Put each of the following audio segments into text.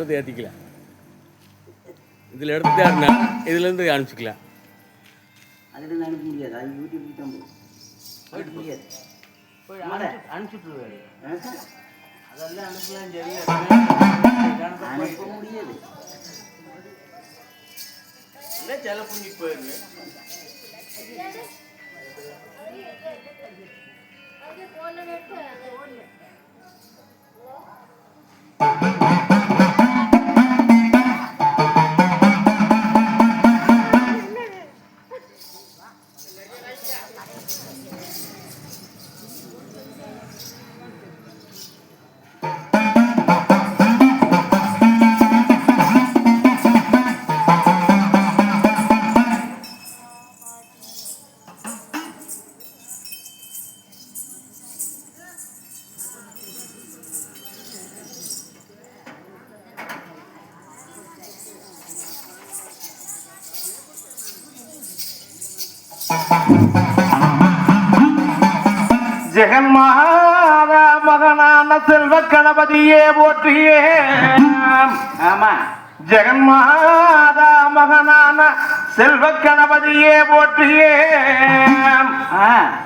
எடுத்து ஏற்றிக்கலாம். இதில் எடுத்துட்டாருன்னா இதுலேருந்து அனுப்பிச்சிக்கலாம். அதில் அனுப்ப முடியாது, அது யூடியூப் தான் போயிட்டு முடியாது. போய் அனுப்பிச்சுட்ருவாரு. அதெல்லாம் அனுப்பலாம். சரி அனுப்ப முடியாது. இல்லை செல புண்ணி போயிருங்க. ஜெகன்மாத மகனான செல்வ கணபதியே போற்றியே. ஆமா, ஜெகன்மாத மகனான செல்வ கணபதியே போற்றியே.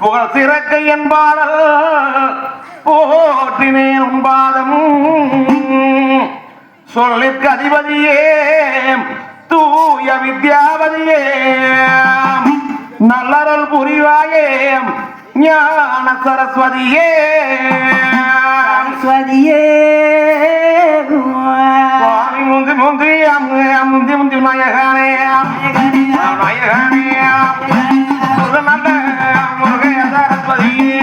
புகழ் சிறக்க என்பாடல் போற்றினேன் உன்பாதம். சொல்லிற்கு அதிபதியே தூய வித்யாபதியே. நல்லருள் புரிவாயே ஞான சரஸ்வதியே. சரஸ்வதியே முந்தி முந்தி முந்தி முந்தி நாயகனே நாயகனே நல்ல முருகே சரஸ்வதியே.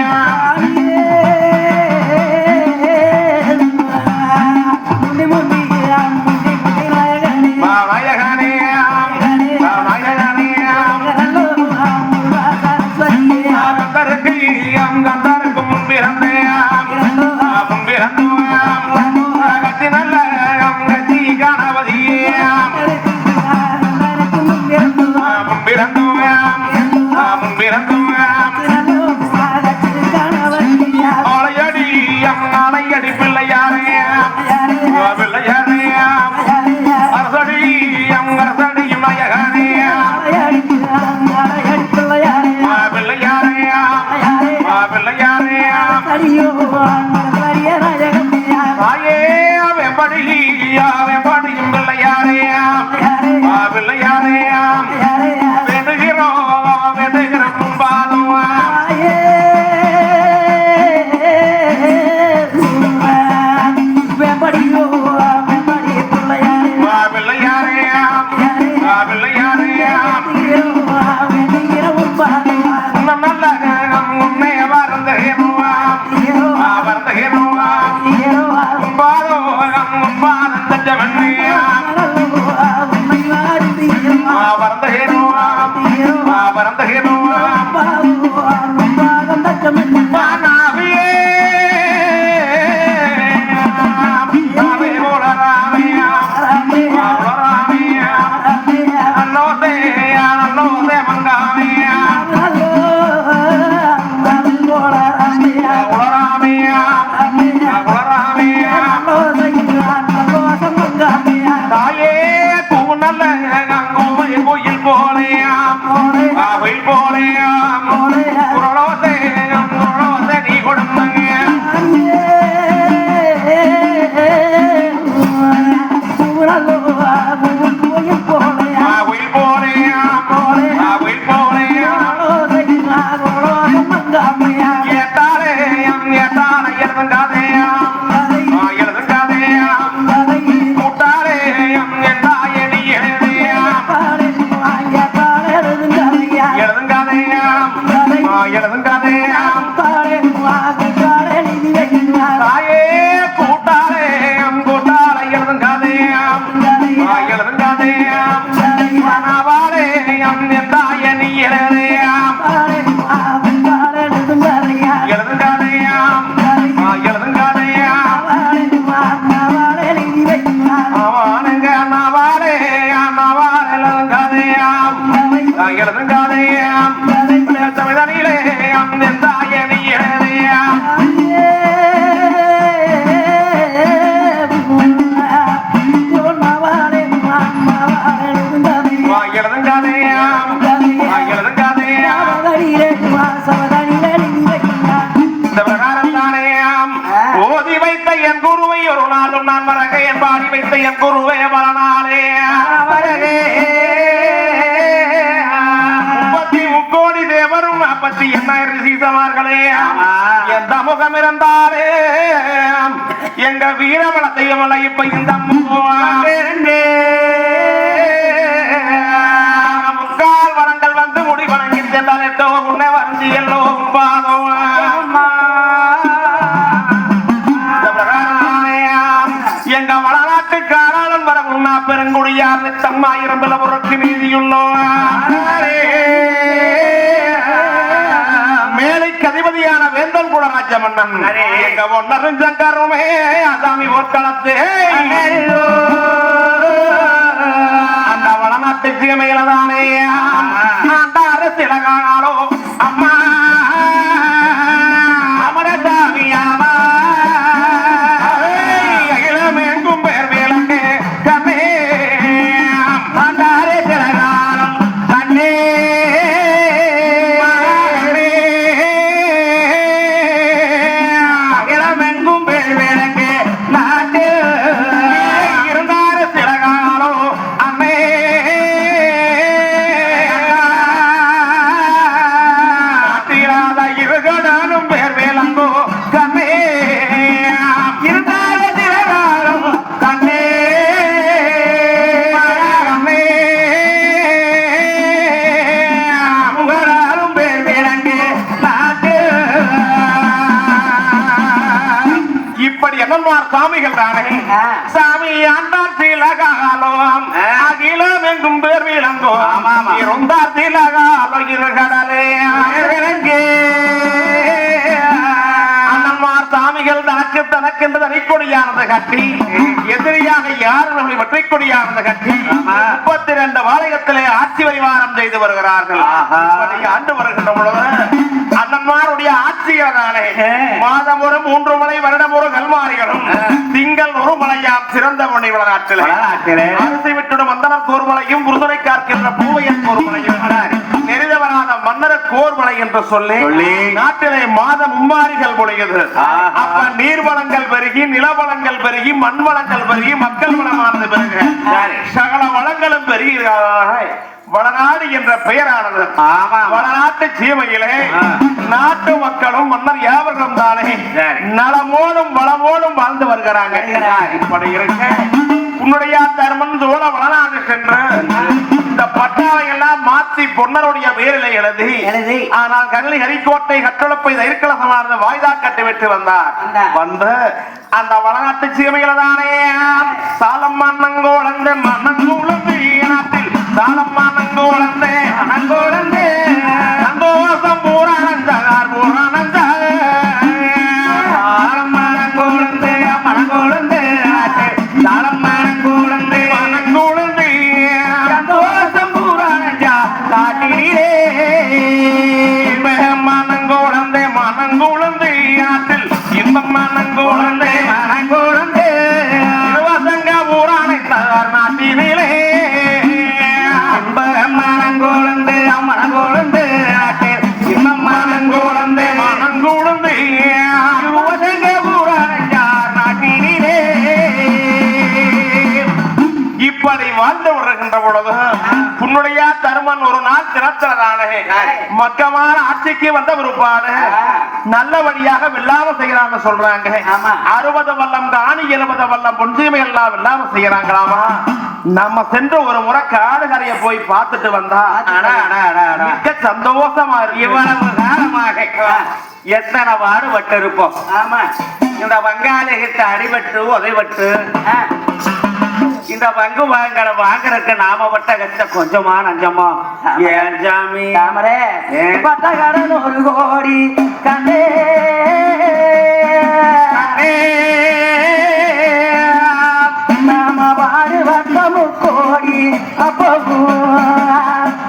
இந்த பிரகாரம் தானே ஓதி வைத்த என் குருவை ஒரு நாளும் நான் மறக்க என் பாடி வைத்த என் குருவை பல நாளே வரகே 30 தேவரும் 48,000 சீதமார்களே எந்த முகம் இருந்தாலே எங்க வீரமலத்தையும் இப்ப இந்த முக்கால் வளங்கள் வந்து முடி வணங்கி சென்றால் எட்டோ உன்னை வந்து எல்லோ பாதோ எங்க வளநாட்டுக்காரன் வரகுண்ணா பெருங்குடியார் நித்தம்மாயிரம் பிளவுறக்கு நீதியுள்ளோம் மேலைக்கு அதிபதியான வேந்தல் கூட ராஜ மன்னன் எங்க ஒன்னரும் சங்கருமே அசாமி போர்க்களத்து அந்த வளநாட்டு சீமையில தானே அந்த அரசியலோ அம்மா அமரசாமியாமா அகிலமெங்கும் பேர் வேலங்க கண்ணே அந்த அரசியலகாலம் கண்ணே அகிலமெங்கும் பேர் வேலங்க நாட்டு இருந்தார சிலகாலோ அம்மே இருகடானும் பேர் வேலங்கோ கண்ணே இருந்தார சிலகாலம் கண்ணே கண்ணே முகராலும் பேர் வேலங்க நாட்டு இப்படி என்னமார் சாமிகள் தானே சாமி ஆண்டார் திலகாலம் அகிலம் எங்கும் பேர் விளங்கோ இருந்தார் திலகாலம் இருகடலே அண்ணன்மார் சாமிகள் தனக்கு தனக்கென்று தனிக்கொடியானது கட்டி எதிரியாக யாரும் நம்மளை வெற்றி கொடியானது கட்டி 32 வாளையத்திலே ஆட்சி பரிவாரம் செய்து வருகிறார்கள் ஆண்டு வருகின்ற பொழுது அண்ணன்மாருடைய ஆட்சியானே மாதம் ஒரு 3 மலை வருடம் ஒரு கல்மாரிகளும் திங்கள் ஒரு மலையாம் சிறந்த மணி வளநாட்டிலே அரிசி விட்டுடும் மந்தனர் கோர்மலையும் உறுதுணை காக்கின்ற பூவையன் கோர்மலையும் நெறிதவரான மன்னர் கோர்மலை என்று சொல்லி நாட்டிலே மாதம் மும்மாரிகள் பொழியுது அப்ப நீர் வளங்கள் பெருகி நில வளங்கள் பெருகி மண் வளங்கள் பெருகி மக்கள் வளமானது பெருக சகல வளங்களும் பெருகிறாக வளநாடு என்ற பெயரானது வளநாட்டு சீமையிலே நாட்டு மக்களும் மன்னர் யாவர்களும் தானே நலமோடும் வளமோடும் வாழ்ந்து வருகிறாங்க இப்படி இருக்க உன்னுடைய தர்மன் சோழ வளநாடு சென்று இந்த பட்டாவை எல்லாம் மாற்றி பொன்னருடைய பேரிலே எழுதி ஆனால் கல்லி ஹரிக்கோட்டை கட்டளப்பை தயிர்கலசமானது வாய்தா கட்டி விட்டு வந்தார் வந்து அந்த வளநாட்டு சீமையில தானே சாலம் மன்னங்கோளந்து மன்னங்கோளந்து நாட்டில் சாலம் மன்னங்கோளந்து மன்னங்கோளந்து சந்தோஷம் பூரானந்தார் பூரானந்தா சாலம் மன்னங்கோளந்து மன்னங்கோளந்து சாலம் மன்னங்கோளந்து மன்னங்கோளந்து சந்தோஷம் பூரானந்தா காட்டிலே மன்னங்கோளந்து மன்னங்கோளந்து நாட்டில் இன்பம் மன்னங்கோளந்து மன்னங்கோளந்து இருவசங்க பூரானந்தார் நாட்டினிலே மனங்கோளந்து மனங்கோளந்து மனங்கோளந்து மனங்கோளந்து நாட்டினிலே இப்படி வாழ்ந்து வருகின்ற பொழுது உன்னுடைய தருமன் ஒரு நாள் திறத்ததானே மக்கமான ஆட்சிக்கு வந்த விருப்பாடு நல்லபடியாக வெள்ளாம செய்யறாங்க சொல்றாங்க 60 வல்லம் காணி 70 வல்லம் பொன்சீமை எல்லாம் வெள்ளாம செய்யறாங்களாமா நம்ம சென்று ஒரு முறை காடு கரைய போய் பார்த்துட்டு வந்தா மிக்க சந்தோஷமா இருக்கு இவ்வளவு காலமாக எத்தனை பாடுபட்டு இருப்போம் இந்த வங்காளி கிட்ட அடிபட்டு உதைபட்டு இந்த பங்கு வாங்கலை வாங்குறதுக்கு நாம பட்ட கஷ்டம் கொஞ்சமா நஞ்சமா ஏன் சாமி தாமரே பட்ட கடன் 1 கோடி கண்டே நாம பாடுபட்ட 3 கோடி அப்போ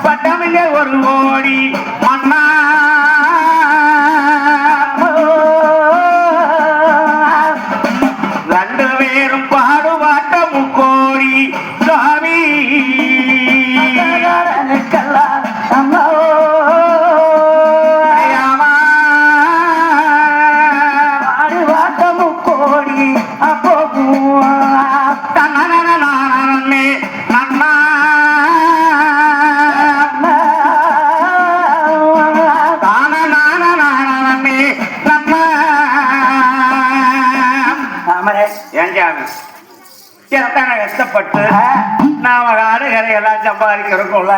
பட்டமில்லை 1 கோடி மண்ணா ரெண்டு பேரும் பாடுபாட்ட 3 கோடி சாமி கல்லா கஷ்டப்பட்டு நாம காடு கரையெல்லாம் சம்பாதிக்கிறோம்ல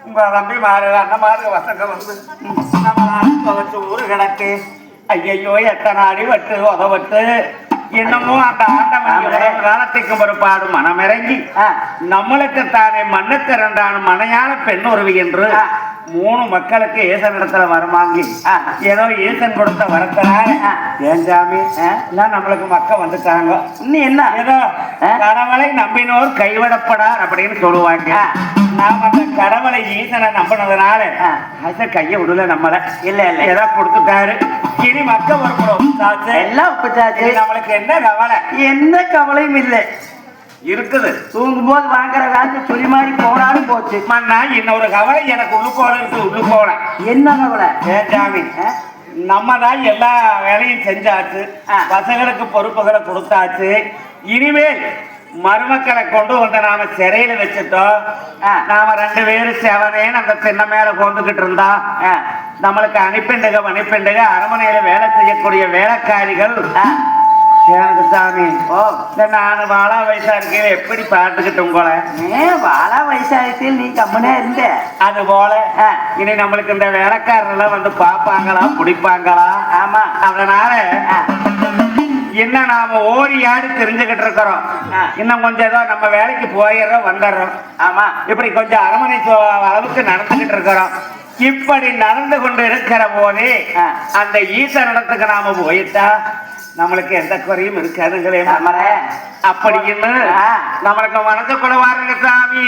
உங்க தம்பி மாறு அண்ணன் மாறு வசங்க வந்து நம்ம நாடு ஊரு கிடக்கு ஐயையோ எத்தனை அடி வட்டு உதவட்டு இன்னமும் அந்த ஆண்டவன் காலத்துக்கு பொறுப்பாடு மனமிறங்கி நம்மளுக்கு தானே மண்ணுக்கு இரண்டான மனையான பெண் உறவு என்று 3 மக்களுக்கு ஈசன் இடத்துல வரமாங்கி ஏதோ ஈசன் கொடுத்த வரத்தினால ஏன் சாமி எல்லாம் நம்மளுக்கு மக்கள் வந்துட்டாங்க இன்னும் என்ன ஏதோ கடவுளை நம்பினோர் கைவிடப்படார் அப்படின்னு சொல்லுவாங்க நாம அந்த கடவுளை ஈசனை நம்பினதுனால கையை விடல நம்மள இல்ல இல்ல ஏதோ கொடுத்துட்டாரு இனி மக்கள் வரப்படும் எல்லாம் உப்புச்சாச்சு நம்மளுக்கு என்ன கவலை எந்த கவலையும் இல்லை இருக்குது தூங்கும் போது வாங்குற காசு சொல்லி மாதிரி போனாலும் போச்சு மண்ணா இன்னொரு கவலை எனக்கு உள்ளுக்கோல இருக்கு உள்ளுக்கோல என்ன கவலை ஏன் சாமி நம்ம தான் எல்லா வேலையும் செஞ்சாச்சு பசங்களுக்கு பொறுப்புகளை கொடுத்தாச்சு இனிமேல் மருமக்களை கொண்டு வந்து நாம சிறையில வச்சுட்டோம் நாம 2 பேரும் செவனேன்னு அந்த திண்ணை மேல கொண்டுகிட்டு இருந்தா நம்மளுக்கு அனுப்பிண்டுக அரண்மனையில வேலை செய்யக்கூடிய வேலைக்காரிகள் எனக்கு சாமி நானு வாழா வயசா இருக்கேன் எப்படி பாட்டுக்கிட்டு உங்களை வாழா வயசாயிரத்தில் நீ கம்முனே இருந்த அது போல இனி நம்மளுக்கு இந்த வேலைக்காரர்கள் வந்து பாப்பாங்களா பிடிப்பாங்களா ஆமா அதனால என்ன நாம ஓடி ஆடி தெரிஞ்சுக்கிட்டு இருக்கிறோம் இன்னும் கொஞ்சம் ஏதோ நம்ம வேலைக்கு போயிடுறோம் வந்துடுறோம் ஆமா இப்படி கொஞ்சம் அரண்மனை அளவுக்கு நடந்துகிட்டு இருக்கிறோம் இப்படி நடந்து கொண்டு இருக்கிற போதே அந்த ஈசன் இடத்துக்கு நாம போயிட்டா நம்மளுக்கு எந்த குறையும் இருக்காதுங்களே அப்படின்னு நம்மளுக்கு மனசுக்குள்ள வாருங்க சாமி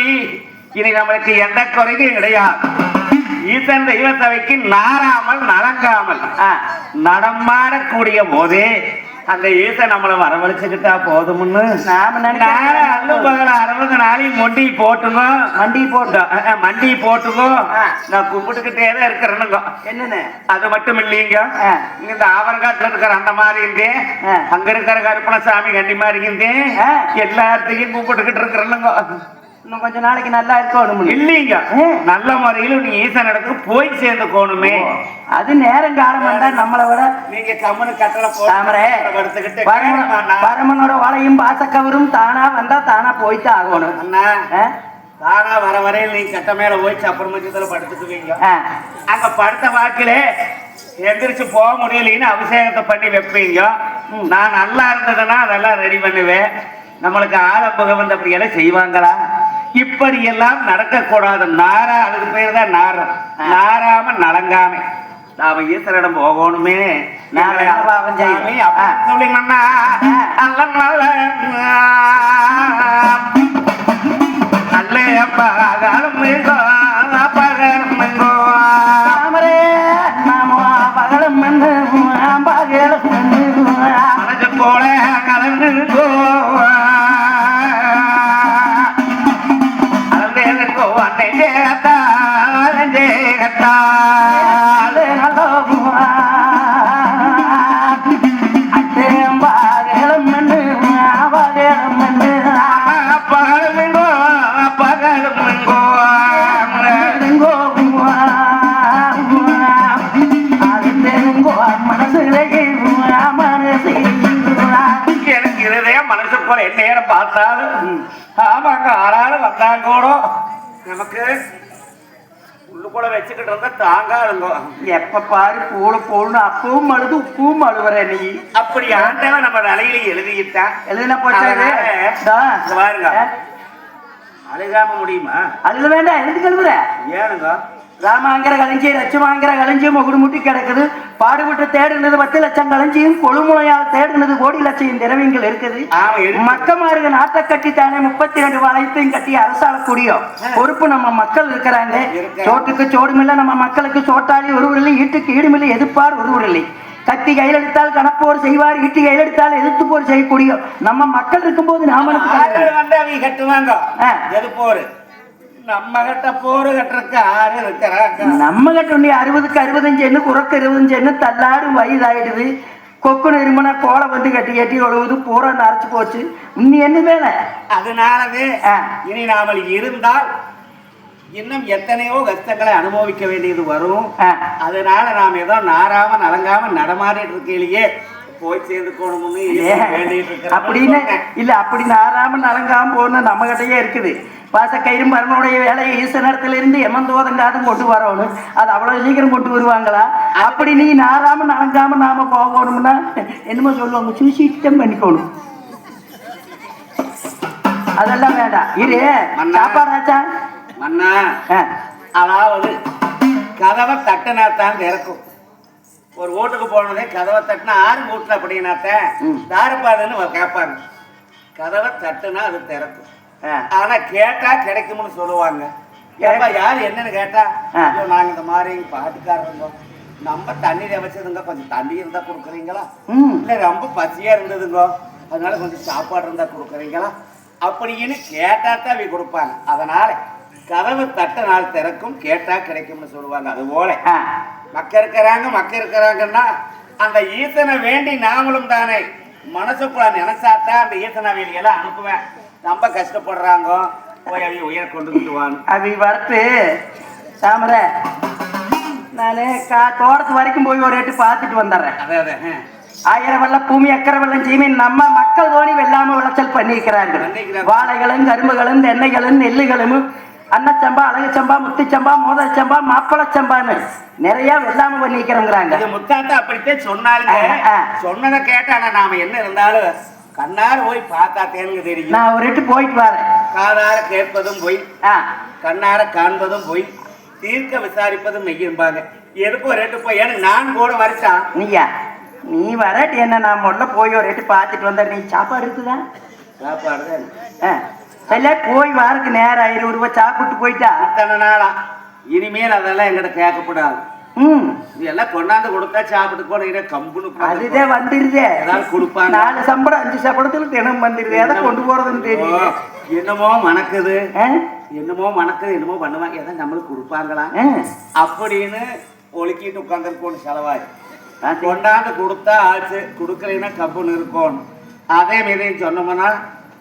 இனி நம்மளுக்கு எந்த குறையும் கிடையாது ஈசன் தெய்வ சபைக்கு நாராமல் நலங்காமல் நடமாடக்கூடிய போதே அந்த ஈசன் நம்மளை வரவழைச்சுக்கிட்டா போதும்னு நாம 60 நாளையும் மண்டி போட்டுங்க மண்டி போட்டுங்க நான் கும்பிட்டுக்கிட்டே தான் இருக்கிறேனுங்க என்னன்னு அது மட்டும் இல்லைங்க இந்த ஆவரங்காட்டுல இருக்கிற அந்த மாதிரி இருந்தேன் அங்க இருக்கிற கருப்பணசாமி கண்டி மாதிரி இருந்தேன் எல்லாத்தையும் கும்பிட்டுக்கிட்டு இருக்கிறேனுங்க இன்னும் கொஞ்ச நாளைக்கு நல்லா இருக்கணும் இல்லைங்க நல்ல முறையில் நீ ஈசன் இடத்துக்கு போய் சேர்ந்துக்கோணுமே அது நேரம் காலம் வந்தா நம்மளை விட நீங்க கம்மனு கட்டளை போடுத்துக்கிட்டு பரமனோட வளையும் பாசக்கவரும் தானா வந்தா தானா போய்த்து ஆகணும் அண்ணா தானா வர வரையில் நீங்க கட்ட மேல போய் சப்பரமச்சத்துல படுத்துக்குவீங்க அங்க படுத்த வாக்கிலே எந்திரிச்சு போக முடியலன்னு அபிஷேகத்தை பண்ணி வைப்பீங்க நான் நல்லா இருந்ததுன்னா அதெல்லாம் ரெடி பண்ணுவேன் நம்மளுக்கு ஆலம்புக வந்து அப்படியெல்லாம் செய்வாங்களா இப்படி எல்லாம் நடக்கக்கூடாது நாரா அதுக்கு பேர் தான் நாரம் நாராம நலங்காம நாம ஈஸ்வரிடம் போகணுமே சொல்லிங்கண்ணா நல்ல பகலும் பகலும் மனசு போல கலந்து நேரம் பார்த்தாலும் ஆமாங்க ஆளாலும் வந்தாங்க கூட நமக்கு உள்ளுக்குள்ள வச்சுக்கிட்டு இருந்தா தாங்காதுங்க எப்ப பாரு போடுன்னு அப்பவும் அழுது உப்பும் அழுவுற நீ அப்படி ஆண்டவன் நம்ம தலையில எழுதிக்கிட்டான் எழுதின போச்சு பாருங்க அழுகாம முடியுமா அழுக வேண்டாம் எழுதி கழுவுற ஏனுங்க ராமாங்கிற களஞ்சி லட்சமாங்கிற களஞ்சியும் முகுடு முட்டி கிடக்குது பாடுபட்டு தேடுனது 10 லட்சம் களஞ்சியும் கொழுமுனையால் தேடுனது கோடி லட்சம் திரவியங்கள் இருக்குது மக்கமாருக்கு நாட்டை கட்டித்தானே 32 வளையத்தையும் கட்டி அரசாளக்கூடிய பொறுப்பு நம்ம மக்கள் இருக்கிறாங்க சோட்டுக்கு சோடுமில்லை நம்ம மக்களுக்கு சோட்டாளி ஒருவர் இல்லை ஈட்டுக்கு ஈடுமில்லை எதிர்ப்பார் ஒருவர் இல்லை கத்தி கையில் எடுத்தால் கணப்போர் செய்வார் ஈட்டி கையில் எடுத்தால் எதிர்த்து போர் செய்யக்கூடிய நம்ம மக்கள் இருக்கும்போது நாம கட்டுவாங்க எதிர்ப்போர் நம்ம கிட்ட போரு கட்டுறதுக்கு ஆறு இருக்கிறாங்க நம்ம கிட்ட 60க்கு 65 எண்ணு குறைக்கு 25 எண்ணு தள்ளாடும் வயதாயிடுது கொக்கு நெருமனா கோலை வந்து கட்டி ஒழுகுது பூரா நரைச்சு போச்சு இன்னும் என்ன வேலை அதனாலவே இனி நாமல் இருந்தால் இன்னும் எத்தனையோ கஷ்டங்களை அனுபவிக்க வேண்டியது வரும் அதனால நாம் ஏதோ நாராம நலங்காம நடமாடிட்டு இருக்கையிலேயே போய் சேர்ந்துக்கணும்னு வேண்டிட்டு அப்படின்னு இருக்கிறேன். இல்ல அப்படி நாராம நலங்காம போகணும் நம்ம கிட்டயே இருக்குது. பாசக்கயிறும் மரணனுடைய வேலையை ஈசனத்துல இருந்து எமந்தோதங்காதும் கொண்டு வரணும். அது அவ்வளவு சீக்கிரம் கொண்டு வருவாங்களா? அப்படி நீ நாராம நலங்காம நாம போகணும்னா என்னமோ சொல்லுவாங்க, சூசிட்டம் பண்ணிக்கணும். அதெல்லாம் வேண்டாம். இரு சாப்பாடாச்சா மன்னா? அதாவது கதவை தட்டினாத்தான் திறக்கும். ஒரு வீட்டுக்கு போனதே கதவை தட்டினா ஆறு வீட்டுல அப்படின்னாத்தான் தாரப்பாதுன்னு கேட்பாங்க. கதவை தட்டுனா அது திறக்கும். ஆனா கேட்டா கிடைக்கும்னு சொல்லுவாங்க. ஏப்பா யாரு என்னன்னு கேட்டா, நாங்க இந்த மாதிரி பாட்டுக்காரங்க நம்ம தண்ணீர் வச்சதுங்க, கொஞ்சம் தண்ணி இருந்தா கொடுக்குறீங்களா? இல்ல ரொம்ப பசியா இருந்ததுங்க, அதனால கொஞ்சம் சாப்பாடு இருந்தா கொடுக்குறீங்களா அப்படின்னு கேட்டா தான் அவங்க கொடுப்பாங்க. அதனால கதவு தட்ட நாள் திறக்கும், கேட்டா கிடைக்கும்னு சொல்லுவாங்க. அது போல மக்க இருக்கிறாங்கன்னா அந்த ஈசனை வேண்டி நாமளும் தானே மனசுக்குள்ள நினைச்சாத்தான் அந்த ஈசனை வேலையெல்லாம் அனுப்புவேன். ரொம்ப கஷ்டப்படுறாங்க, போய் அவங்க உயர் கொண்டு வாங்க. அவி வரட்டு தாமர, நான் தோட்டத்து வரைக்கும் போய் ஒரு எட்டு பார்த்துட்டு வந்துடுறேன். அதாவது 1000 வெள்ளம் பூமி அக்கறை வெள்ளம் சீமை நம்ம மக்கள் தோணி வெள்ளாம விளைச்சல் பண்ணிக்கிறார்கள். வாழைகளும் கரும்புகளும் தென்னைகளும் நெல்லுகளும் அன்னச்சம்பா அழகுச்சம்பா முத்துச்சம்பா மோதச்சம்பா மாப்பிளச்சம்பான்னு நிறைய வெள்ளாம பண்ணிக்கிறோங்கிறாங்க. முத்தாத்தா அப்படித்தான் சொன்னாலுங்க. சொன்னதை கேட்டா நாம என்ன இருந்தாலும் கண்ணார போய் பார்த்தா தேனுங்க தெரியும். நான் ஒரு எட்டு போயிட்டு வரேன். காதார கேட்பதும் போய் கண்ணார காண்பதும் போய் தீர்க்க விசாரிப்பதும் மெய்யிருப்பாங்க. எதுக்கும் ஒரு எட்டு போய் எனக்கு நான் கூட வரைச்சான். நீ வரட்டு என்ன, நான் முதல்ல போய் ஒரு எட்டு பார்த்துட்டு வந்த. நீ சாப்பாடு இருக்குதா? சாப்பாடு சரியா போய் வாருக்கு நேரம் 20 ரூபாய் சாப்பிட்டு போயிட்டா அத்தனை நாளா. இனிமேல் அதெல்லாம் எங்கிட்ட கேட்கக்கூடாது. இதெல்லாம் கொண்டாந்து கொடுத்தா சாப்பிட்டு போன கம்புனு அதுதே வந்துருதே. ஏதாவது கொடுப்பாங்க. 4 சம்பளம் 5 சம்பளத்துல தினம் வந்துருது. எதை கொண்டு போறதுன்னு தெரியும். என்னமோ மணக்குது, என்னமோ பண்ணுவாங்க. எதை நம்மளுக்கு கொடுப்பாங்களா அப்படின்னு ஒழுக்கிட்டு உட்காந்துருக்கோன்னு செலவாய் கொண்டாந்து கொடுத்தா ஆச்சு, கொடுக்கலைன்னா கம்புன்னு இருக்கணும். அதே மாரி சொன்னோம்னா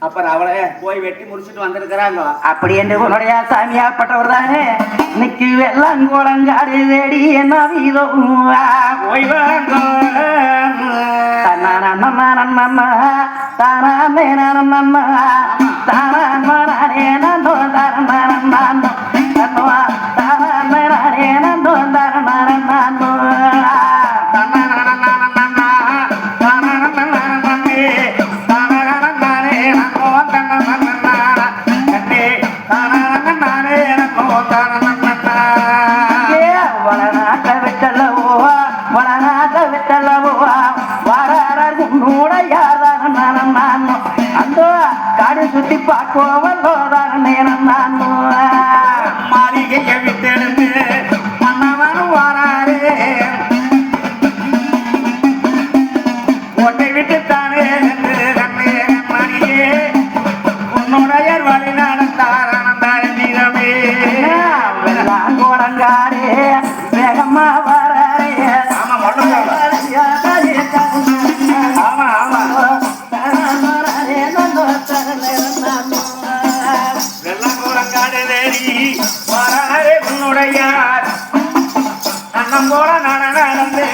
அப்புறம் அவளை போய் வெட்டி முடிச்சுட்டு வந்திருக்கிறாங்க. அப்படி என்று உன்னுடைய சாமியாப்பட்டவர் தானே இன்னைக்கு வெள்ளாங்கோளங்காடு வேடி என்ன வீதம் சுத்தி பார்க்கோவல்லோதான் நேரம் நான் மாளிகைய விட்டெடுத்து மன்னவனும் வாராரே கோட்டை விட்டுத்தானே என்று கண்ணே மணியே உன்னுடைய வழி நடந்தார் ஆனந்தார் நீரமே வெள்ளாங்கோடங்காரே வேகமா வாராரே. ஆமா ஆமா வெள்ளங்கோடங்காடு தேடி வாராரே உன்னுடையார் அண்ணம் போல நடந்து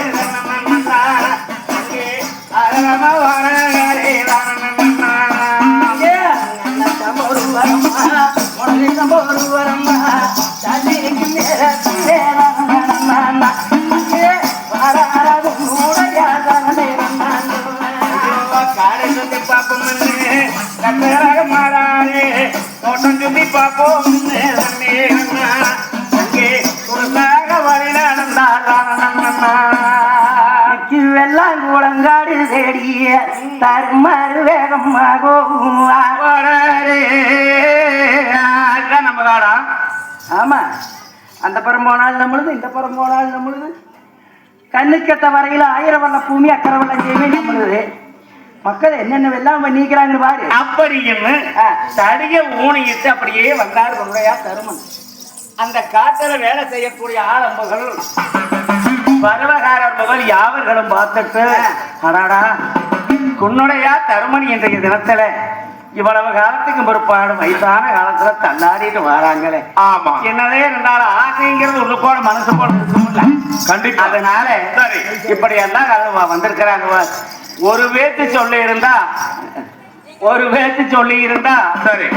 காடை சுத்தி பார்ப்போம் கட்டராக மாறாரே தோட்டம் சுத்தி பார்ப்போம் அங்கே குருசாக வழி நடந்தார் வெள்ளாங்கூடங்காடு தேடிய தருமாறு வேகமாகும் நம்ம காடா. ஆமா, அந்த புறம் போனால் நம்மளுது, இந்த புறம் போனால் நம்மளுது. கண்ணுக்கத்த வரையில 1000 வல்ல பூமி அக்கறை வெள்ளம் செய்வே நம்மளுது. மக்கள் என்னென்ன வெள்ளாம பண்ணிக்கிறாங்க பாரு. அப்படின்னு தடிய ஊனிட்டு அப்படியே வந்தார் உன்னுடைய தருமன். அந்த காட்டுல வேலை செய்யக்கூடிய ஆரம்பங்கள் பருவகாரர் முதல் யாவர்களும் பார்த்துட்டு அடாடா உன்னுடைய தருமன் இன்றைய தினத்துல இவ்வளவு காலத்துக்கு பிற்பாடு வயசான காலத்துல தள்ளாடிட்டு வராங்களே. ஆமா, என்னதே இருந்தாலும் ஆசைங்கிறது உள்ளுக்கோட மனசு போல இருக்கும்ல. கண்டிப்பா. அதனால இப்படி எல்லாம் வந்திருக்கிறாங்க. ஒரு பேச்சு சொல்லி இருந்தா சரி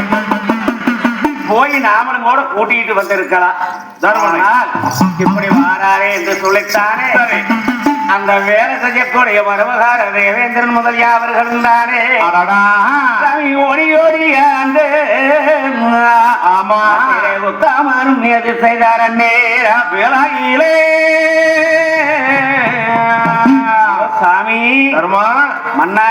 போய் நாமளும் கூட கூட்டிட்டு வந்திருக்கலாம். ஆனால் இப்படி வாராரே என்று சொல்லித்தானே சரி அந்த வேலை செய்யக்கூடிய மருமகார தேவேந்திரன் முதலியா அவர்கள் தானே ஓடி ஓடி ஆமா உத்தாமனும் எது செய்தார் வேளாயிலே சாமி தர்மா மன்னா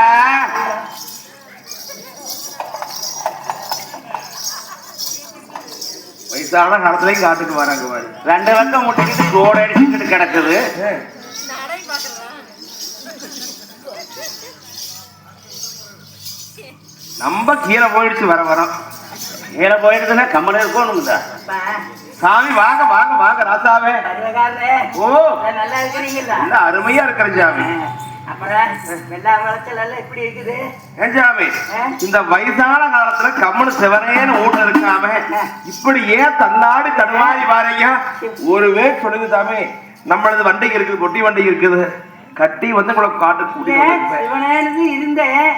வயசான காலத்துலயும் காட்டுக்கு வராங்க பாரு. 2 பக்கம் முட்டைக்கிட்டு ரோடு அடிச்சுக்கிட்டு கிடக்குது. நம்ம கீழே போயிடுச்சு வரோம். கீழே போயிடுச்சுன்னா கம்மன் இருக்கணும்தா. சாமி வாங்க வாங்க வாங்க ராசாவே. ஓ நல்லா இருக்கிறீங்களா? நல்ல அருமையா இருக்கிற சாமி. அப்புறம் வெள்ளா வளர்ச்சல் எல்லாம் எப்படி இருக்குது ஏன் சாமி இந்த வயசான காலத்துல கம்மனு சிவனேன்னு ஊட்ட இருக்காம இப்படி ஏன் தன்னாடி தடுமாறி வாரீங்க? ஒரு வேட் சொல்லுங்க சாமி. நம்மளது வண்டிக்கு இருக்குது, கொட்டி வண்டி இருக்குது, கட்டி வந்து கூட காட்டு சிவனேன்னு இருந்தேன்.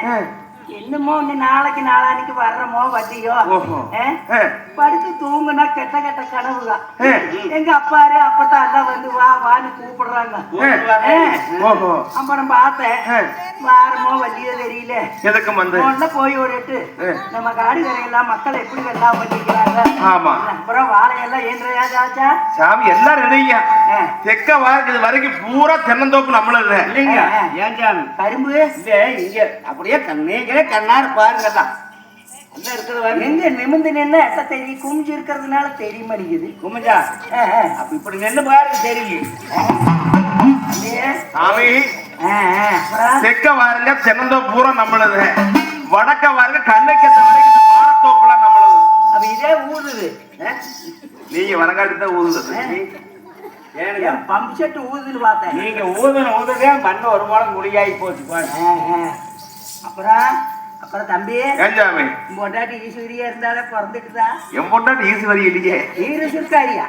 என்னமோ நாளைக்கு நாளானிக்கு வர்றமோ வட்டியோ படுத்து தூங்குனா கெட்ட கெட்ட கனவுதான். எங்க அப்பாரு அப்பதான் எல்லாம் வந்து வா வான்னு கூப்பிடுறாங்க. அப்புறம் பார்த்தேன் வாரமோ வண்டியோ தெரியல. எதுக்கும் வந்து போய் ஒரு எட்டு நம்ம காடு கரையெல்லாம் மக்கள் எப்படி வெள்ளாம பண்ணிக்கிறாங்க. ஆமா அப்புறம் வாழையெல்லாம் ஏன்றையா சாச்சா சாமி எல்லாம் ரெடிங்க. தெக்க வாரது வரைக்கும் பூரா தென்னந்தோப்பு நம்மள இல்லைங்க. ஏன் சாமி கரும்பு இங்க அப்படியே கண்ணாரு பாருங்க. எங்க நிமிந்து நின்று எட்ட தெரியும், குமிஞ்சு இருக்கிறதுனால தெரிய மாட்டேங்குது. குமிஞ்சா அப்ப இப்படி நின்று பாருங்க தெரியும். சாமி தெக்க வாருங்க தென்னந்தோப்பு பூரா நம்மளது, வடக்க வாருங்க கண்ணுக்கேத்த வரைக்கும் வாரத்தோப்புல நம்மளது. அப்ப இதே ஊதுது. நீங்க வடக்காட்டு தான் ஊதுது. பம்ப் செட் ஊதுன்னு பார்த்தேன். நீங்க ஊதுதே மண்ணு ஒரு மூலம் முடியாகி போச்சு பாருங்க. அப்புறம் தம்பி ஏஞ்சாமி பொண்டாட்டி ஈஸ்வரியா இருந்தாலே பிறந்துட்டுதா? என் பொண்டாட்டி ஈஸ்வரி இல்லையே. ஈருசுக்காரியா?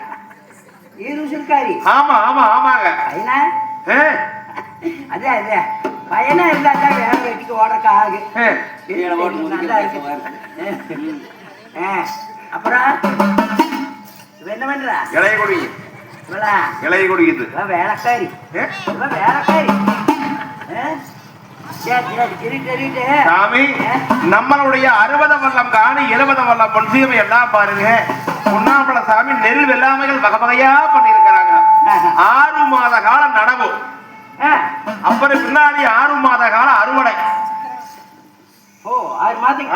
ஈருசுக்காரி. ஆமா ஆமா ஆமாங்க. பையனா? அதே அதே பையனா இருந்தாக்கா வேலை வெட்டிக்கு ஓடக்க ஆகு. நல்லா இருக்கு. அப்புறம் என்ன பண்ற? இளைய கொடி இளைய கொடிக்குது வேலைக்காரி வேலைக்காரி. சாமி நம்மளுடைய 60 வல்லம் காணி 70 வல்லம் பொன்சீமை எல்லாம் பாருங்க. பொன்னாம்பல சாமி நெல் வெள்ளாமைகள் வகை வகையா பண்ணிருக்கிறாங்க. 6 மாத காலம் நடவு, அப்புறம் பின்னாடி 6 மாத காலம் அறுவடை.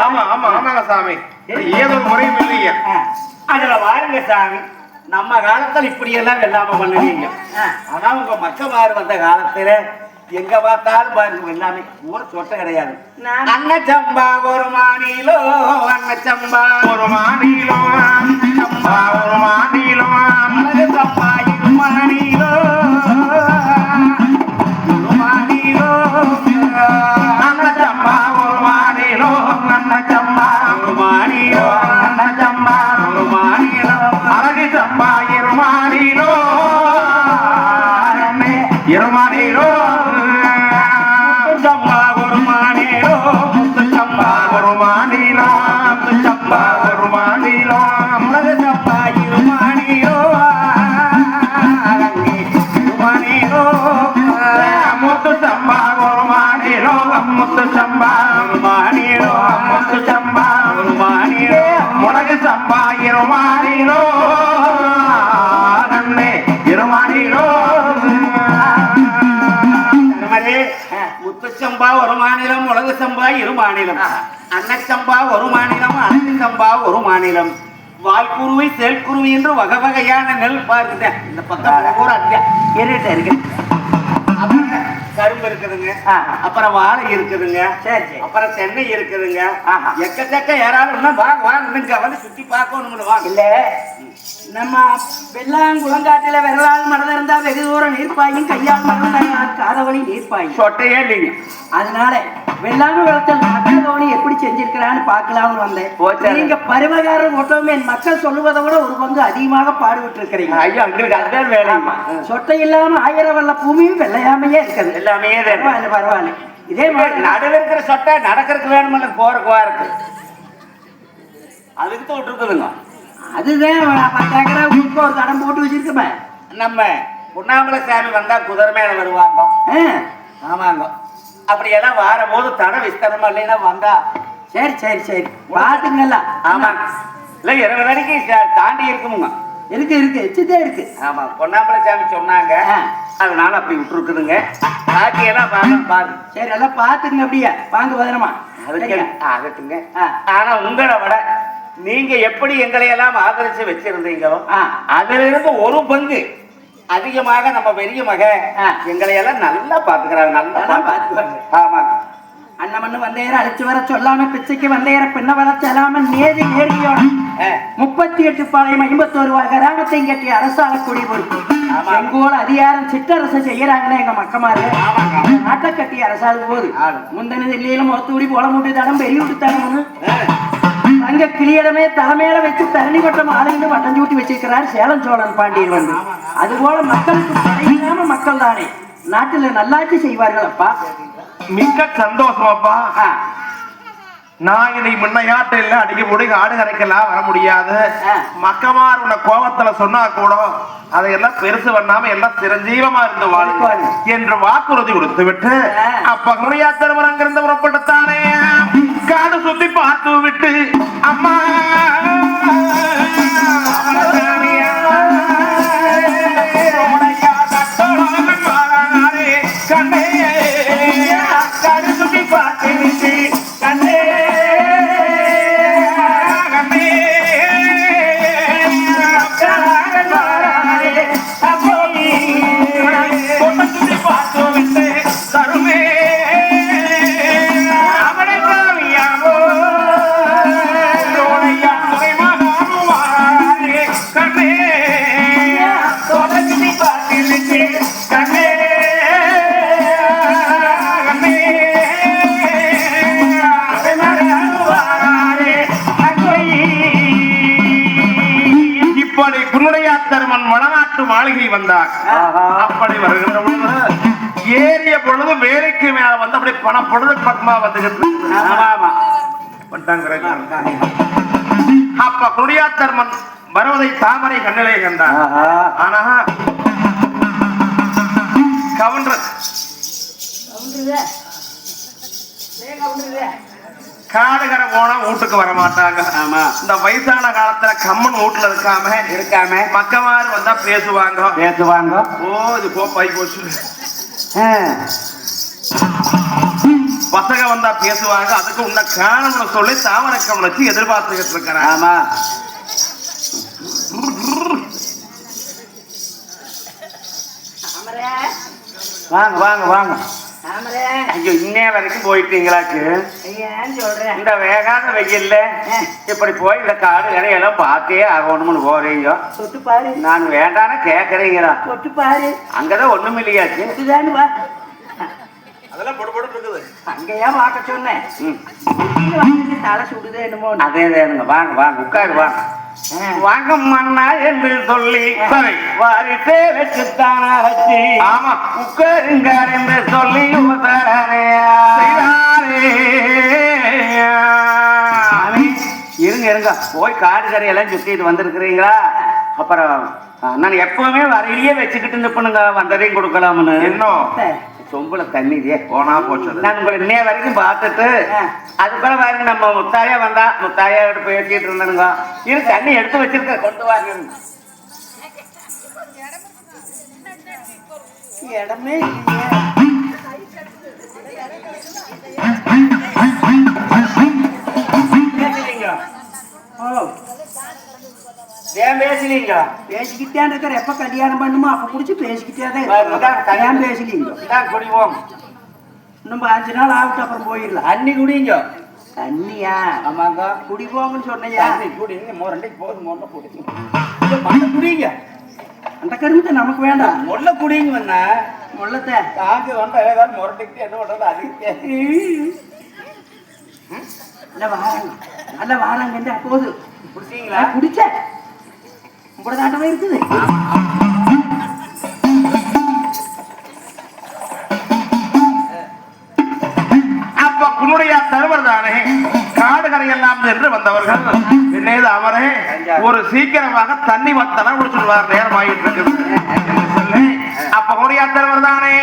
ஆமா ஆமா ஆமாங்க சாமி. ஏதோ ஒரு முறையும் இல்லைங்க. அதுல பாருங்க சாமி, நம்ம காலத்துல இப்படி எல்லாம் வெள்ளாம பண்ணுவீங்க. ஆனா உங்க மக்கமாறு வந்த காலத்துல எங்க பார்த்தாலும் பாருங்க எல்லாமே ஊர் சொட்ட கிடையாது. அன்னச்சம்பா ஒரு மாநிலோ, அன்னச்சம்பா ஒரு மாநிலோ, சம்பா ஒரு மாநிலோ, அழகு சம்பா இரு மாநிலோ, ஒரு மாநிலோ, அன்னச்சம்பா ஒரு மாநிலோ, அன்னச்சம்பா ஒரு மாநிலோ, அன்னச்சம்பா ஒரு மாநிலோ, அழகு சம்பா இரு மாநிலோ, இரு மாநிலோ, சம்பா ஒரு மாநிலோ, முத்து சம்பா ஒரு மாநிலோ, சம்பா ஒரு மாநிலோ, அழகு சம்பா இரு மாநிலோ, இரு மாநிலோ, முத்து சம்பா ஒரு மாநிலோ, முத்து சம்பா ஒரு மாநிலோ, முத்து சம்பா ஒரு மாநிலோ, முளகு சம்பா இரு மாநிலோ, இரு மாநிலோ. முத்துச்சம்பா ஒரு மாநிலம், உலக சம்பா இரு மாநிலம், அன்னச்சம்பா ஒரு மாநிலம், அழகு சம்பா ஒரு மாநிலம், வாய்க்குருவி செயல்குருவி என்று வகை வகையான நெல் பாருங்க. இந்த பக்கம் பூரா இருக்கு. கரும்பு இருக்குதுங்க, அப்புறம் வாழை இருக்குதுங்க, அப்புறம் தென்னை இருக்குதுங்க, எக்கச்சக்க ஏராளம். வாங்க வாங்க வந்து சுத்தி பார்க்கணும். வாங்க. இல்ல நம்ம வெள்ளாங்குளங்காட்டுல விரலால் மரம் இருந்தா வெகு தூரம் நீர்ப்பாயும், கையால் மரம் காதவழி நீர்ப்பாயும் சொட்டையே இல்லைங்க. அதனால வெள்ளாமை வளர்த்தல் மக்களோனி எப்படி செஞ்சிருக்கிறான்னு பார்க்கலாம்னு வந்தேன். நீங்க பருவகாரர் ஒட்டவும் என் மக்கள் சொல்லுவதை விட ஒரு பங்கு அதிகமாக பாடுபட்டு இருக்கிறீங்க. ஐயா எங்களுக்கு அதுதான் வேலை. சொட்டை இல்லாம 1000 வல்ல பூமியும் வெள்ளையாமையே இருக்குது. எல்லாமே பரவாயில்ல. இதே மாதிரி நடுவில் இருக்கிற சொட்டை நடக்கிறதுக்கு வேணுமில்ல, போறதுக்கு இருக்கு. அதுக்கு தான் விட்டுருக்குதுங்க. அதுதான் 10 ஏக்கரா உங்களுக்கு ஒரு தடம் போட்டு வச்சிருக்கமே. நம்ம பொன்னாமலை சாமி வந்தா குதிரை மேல வருவாங்க. ஆமாங்க. அப்படியெல்லாம் வரும்போது தடம் விஸ்தரமா இல்லைன்னா வந்தா சரி சரி சரி பாத்துங்கல்ல. ஆமாங்க. இல்லை 20 அடிக்கு தாண்டி இருக்குமுங்க. இருக்கு இருக்கு எச்சுதே இருக்கு. ஆமா, பொன்னாமலை சாமி சொன்னாங்க, அதனால அப்படி விட்டுருக்குதுங்க. பாக்கியெல்லாம் பாரு. சரி எல்லாம் பாத்துங்க. அப்படியே வாங்க பதனமா. அதுக்குங்க. ஆனா உங்களை விட நீங்க எப்படி எங்களை எல்லாம் ஆதரிச்சு வச்சிருந்தீங்களோ அதுல இருந்து ஒரு பங்கு அதிகமாக நம்ம பெரிய மக எங்களை எல்லாம் நல்லா பாத்துக்கிறாங்க. நல்லா பாத்துக்குவாங்க. ஆமா. அண்ணமண்ணு வந்தேற அழைச்சு வர சொல்லாம பிச்சைக்கு வந்தேற பின்ன வர சொல்லாம நேரி நேர்மையோட 38 பாளையம் 51 கிராமத்தை கட்டிய அரசால குடி பொறுப்பு எங்கோல அதிகாரம் சிற்றரசு செய்யறாங்கன்னா எங்க மக்கமாரு நாட்டை கட்டிய அரசால போது முந்தின தில்லையில முகத்தூடி போல மூட்டு தடம் பெரிய விட்டு தடம்னு அங்க கிளியிடமே தலைமையில வச்சு தரணி வட்டம் ஆலையில வட்டம் சூட்டி வச்சிருக்கிறார் சேலம் சோழன் பாண்டியர் வந்து. அது போல மக்களுக்கு படையில்லாம மக்கள் தானே நாட்டுல நல்லாட்சி செய்வார்கள். அப்பா மிக்க சந்தோஷம் அப்பா. நான் இதை முன்னையாட்டு இல்ல அடிக்க முடியும், ஆடு கரைக்கெல்லாம் வர முடியாது. மக்கமார் உன்னை கோபத்துல சொன்னா கூட அதையெல்லாம் பெருசு பண்ணாம எல்லாம் சிரஞ்சீவமா இருந்து வாழ்வாரு என்று வாக்குறுதி கொடுத்து விட்டு அப்ப குறையாத்தரவன் அங்கிருந்து புறப்பட்டுத்தானே காடு சுத்தி பார்த்து விட்டு அம்மா கண்ணே காடு சுத்தி பார்த்து விட்டு கண்ணே மாளிகை வந்தார். அப்படி வருகின்ற பொழுது ஏறிய பொழுது வேலைக்கு மேல வந்து அப்படி பணம் பொழுது பத்மா வந்துகிட்டு அப்ப குடியாத்தர்மன் வருவதை தாமரை கண்ணிலே கண்டார். ஆனா கவுண்டர் காடுகரை போனா வீட்டுக்கு வர மாட்டாங்க. ஆமா, இந்த வயசான காலத்துல கம்மன் வீட்டுல இருக்காம மக்கமாறு வந்தா பேசுவாங்க. ஓ இது போய் போச்சு. பசங்க வந்தா பேசுவாங்க. அதுக்கு உன்ன காரணம் சொல்லி தாமரக்கம் வச்சு எதிர்பார்த்துக்கிட்டு இருக்கிறேன். ஆமா, வாங்க வாங்க வாங்க. ஐயோ, இன்னே வரைக்கும் போயிட்டீங்களாக்கு? இந்த வேகாத வெயில்ல இப்படி போய் இந்த காடு கரையெல்லாம் பார்த்தே ஆகணும்னு போறீங்க. நான் வேண்டான கேக்குறீங்களா? அங்கதான் ஒண்ணும் இல்லையாச்சு. அதெல்லாம் பொடு இருக்குது. அங்கேயா பார்க்க சொன்னேன். தலை சுடுதே என்னமோ. அதே வேணுங்க. வாங்க வாங்க உட்காரு. வாங்க வாங்க மன்னா என்று சொல்லி வாரிட்டே வச்சுத்தானா வச்சு. ஆமா, உட்காருங்கார் என்று சொல்லி இருங்க போய் காடு கரையெல்லாம் சுத்திட்டு வந்திருக்கிறீங்களா? அப்புறம் நான் எப்பவுமே வரையிலேயே வச்சுக்கிட்டு நிப்பணுங்க, வந்ததையும் கொடுக்கலாம்னு. இன்னும் சொம்புல தண்ணிதே போனா போச்சு. நான் உங்களை இன்னைய வரைக்கும் பார்த்துட்டு அதுக்குள்ள பாருங்க, நம்ம முத்தாயா வந்தா முத்தாயா கிட்ட பேசிட்டு இருந்தானுங்க. இது தண்ணி எடுத்து வச்சிருக்க, கொண்டு வாங்க. இடமே பேசலீங்க. பேசிக்கிட்டே இருக்கிற எப்ப கல்யாணம் பண்ணுமோ அப்ப குடிச்சு பேசிக்கிட்டே தான் பேசலீங்க. குடிவோம். இன்னும் 5 நாள் ஆகட்டும், அப்புறம் போயிடலாம். அன்னி குடிங்க. தண்ணியா? ஆமாங்க, குடிப்போங்கன்னு சொன்னையா? குடிங்க. குடிங்க. அந்த கருமத்தை நமக்கு வேண்டாம். முல்ல குடிங்க. வந்தா முள்ளத்தை தாங்க வந்தா ஏதாவது முரட்டுக்கு என்ன பண்றது? அதுக்கு நல்ல வாராங்க. போது குடிச்சீங்களா? குடிச்ச உங்களோட தாண்டமே இருக்குது. அவர்கள் என்னது அவரே ஒரு சீக்கிரமாக தண்ணி வத்தன குடிச்சுடுவார், நேரம் ஆகிட்டு இருக்குது என்று சொல்லி அப்ப முடியாதவர் தானே